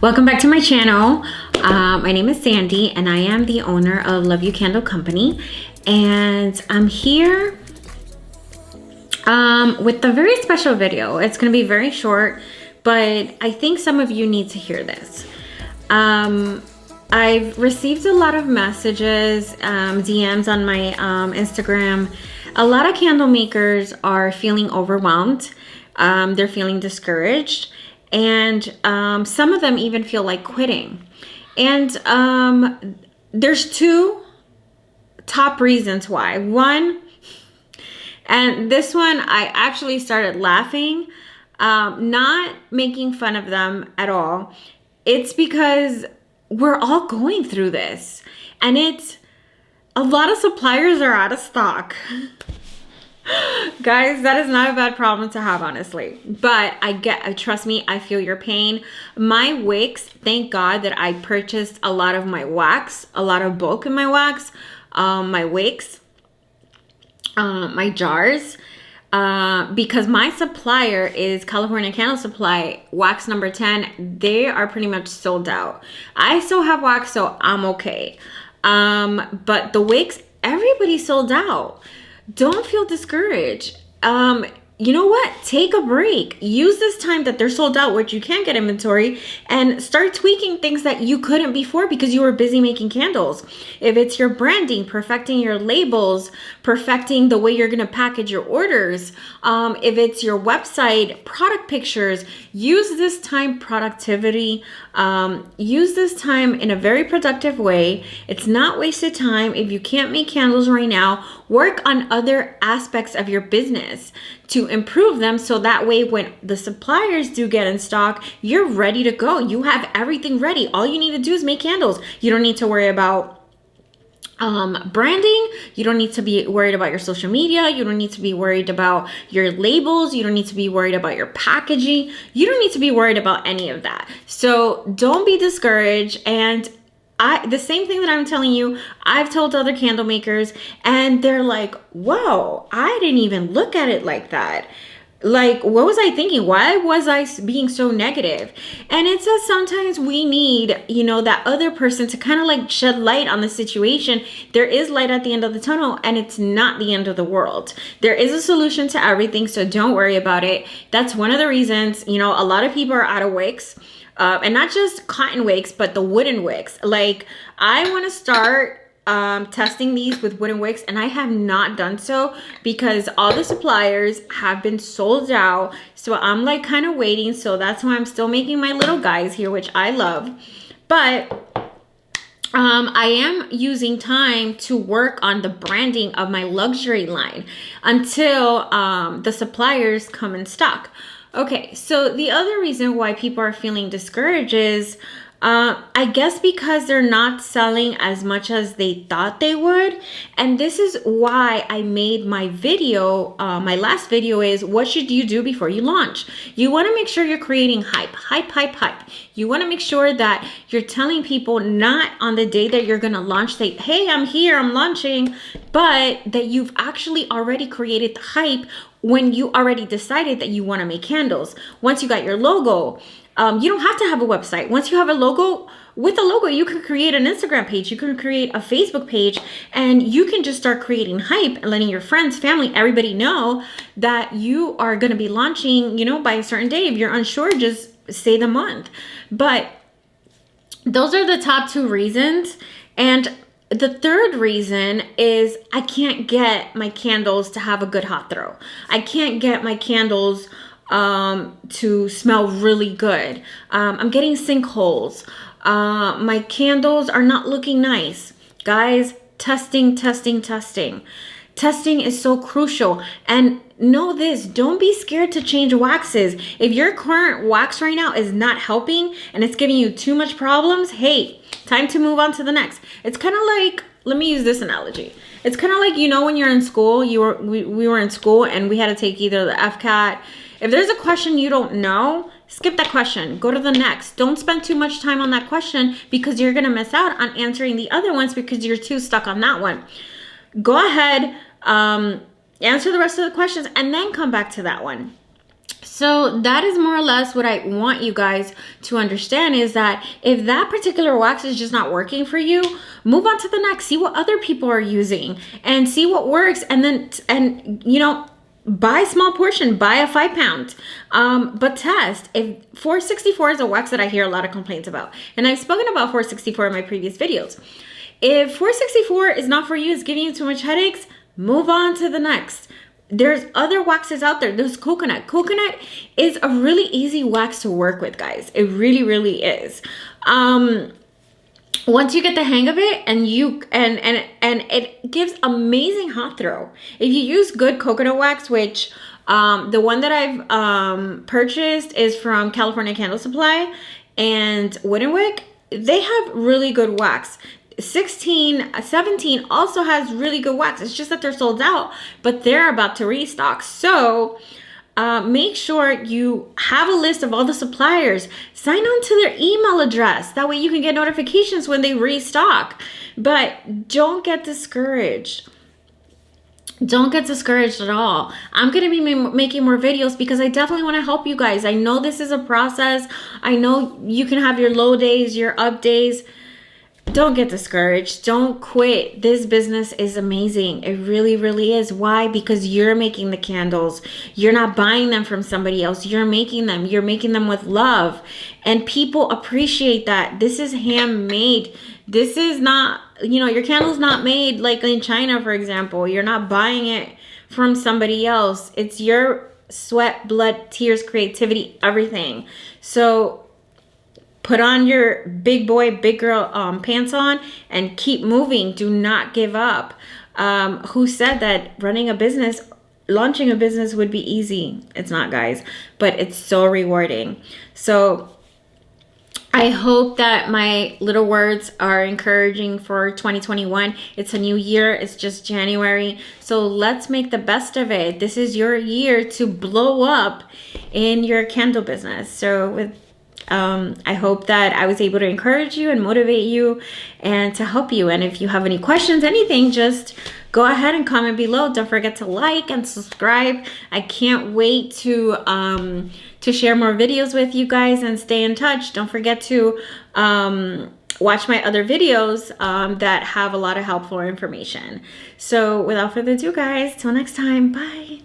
Welcome back to my channel. My name is Sandy and I am the owner of Love You Candle Company, and I'm here with a very special video. It's going to be very short, but I think some of you need to hear this. I've received a lot of messages, DMs on my Instagram. A lot of candle makers are feeling overwhelmed. They're feeling discouraged. And some of them even feel like quitting. And there's two top reasons why. One, and this one I actually started laughing, not making fun of them at all. It's because we're all going through this, and it's a lot of suppliers are out of stock. Guys, that is not a bad problem to have, honestly. But trust me, I feel your pain. My wicks, thank God that I purchased a lot of my wax, a lot of bulk in my wax, my wicks, my jars, because my supplier is California Candle Supply, wax number 10. They are pretty much sold out. I still have wax, so I'm okay. But the wicks, everybody's sold out. Don't feel discouraged. You know what? Take a break. Use this time that they're sold out, which you can't get inventory, and start tweaking things that you couldn't before because you were busy making candles. If it's your branding, perfecting your labels, perfecting the way you're going to package your orders, if it's your website, product pictures, use this time productivity. Use this time in a very productive way. It's not wasted time. If you can't make candles right now, work on other aspects of your business to improve them, so that way when the suppliers do get in stock, you're ready to go. You have everything ready. All you need to do is make candles. You don't need to worry about branding. You don't need to be worried about your social media. You don't need to be worried about your labels. You don't need to be worried about your packaging. You don't need to be worried about any of that. So don't be discouraged. And the same thing that I'm telling you, I've told other candle makers, and they're like, whoa, I didn't even look at it like that. Like, what was I thinking? Why was I being so negative? And it's that sometimes we need, that other person to kind of like shed light on the situation. There is light at the end of the tunnel, and it's not the end of the world. There is a solution to everything, so don't worry about it. That's one of the reasons, a lot of people are out of wicks. And not just cotton wicks, but the wooden wicks. Like, I want to start testing these with wooden wicks, and I have not done so because all the suppliers have been sold out. So I'm like kind of waiting. So that's why I'm still making my little guys here, which I love. But I am using time to work on the branding of my luxury line until the suppliers come in stock. Okay, so the other reason why people are feeling discouraged is, I guess because they're not selling as much as they thought they would. And this is why I made my video, my last video is, what should you do before you launch? You want to make sure you're creating hype. You want to make sure that you're telling people not on the day that you're going to launch, say, hey, I'm here, I'm launching, but that you've actually already created the hype when you already decided that you want to make candles. Once you got your logo, you don't have to have a website. Once you have a logo, with a logo, you can create an Instagram page, you can create a Facebook page, and you can just start creating hype and letting your friends, family, everybody know that you are going to be launching, by a certain day. If you're unsure, just say the month. But those are the top two reasons. And the third reason is I can't get my candles to have a good hot throw. I can't get my candles to smell really good. I'm getting sinkholes. My candles are not looking nice. Guys, testing. Testing is so crucial. And know this, don't be scared to change waxes. If your current wax right now is not helping and it's giving you too much problems, hey, time to move on to the next. It's kind of like, let me use this analogy. It's kind of like, when you're in school, we were in school and we had to take either the FCAT. If there's a question you don't know, skip that question. Go to the next. Don't spend too much time on that question because you're going to miss out on answering the other ones because you're too stuck on that one. Go ahead, answer the rest of the questions, and then come back to that one. So that is more or less what I want you guys to understand, is that if that particular wax is just not working for you, move on to the next. See what other people are using and see what works. And then, buy a small portion, buy a 5 pound, but test. If 464 is a wax that I hear a lot of complaints about, and I've spoken about 464 in my previous videos. If 464 is not for you, it's giving you too much headaches, move on to the next. There's other waxes out there. There's coconut. Coconut is a really easy wax to work with, guys. It really, really is. Once you get the hang of it, and it gives amazing hot throw. If you use good coconut wax, which the one that I've purchased is from California Candle Supply and Wooden Wick, they have really good wax. 17 also has really good wax. It's just that they're sold out, but they're about to restock. So make sure you have a list of all the suppliers. Sign on to their email address. That way you can get notifications when they restock. But don't get discouraged. Don't get discouraged at all. I'm going to be making more videos because I definitely want to help you guys. I know this is a process. I know you can have your low days, your up days. Don't get discouraged. Don't quit. This business is amazing. It really, really is. Why? Because you're making the candles. You're not buying them from somebody else. You're making them. You're making them with love. And people appreciate that. This is handmade. This is not, your candle's not made like in China, for example. You're not buying it from somebody else. It's your sweat, blood, tears, creativity, everything. So put on your big boy, big girl pants on and keep moving. Do not give up. Who said that launching a business would be easy? It's not, guys, but it's so rewarding. So I hope that my little words are encouraging for 2021. It's a new year. It's just January. So let's make the best of it. This is your year to blow up in your candle business. So I hope that I was able to encourage you and motivate you and to help you. And if you have any questions, anything, just go ahead and comment below. Don't forget to like and subscribe. I can't wait to share more videos with you guys and stay in touch. Don't forget to watch my other videos that have a lot of helpful information. So without further ado, guys, till next time, bye.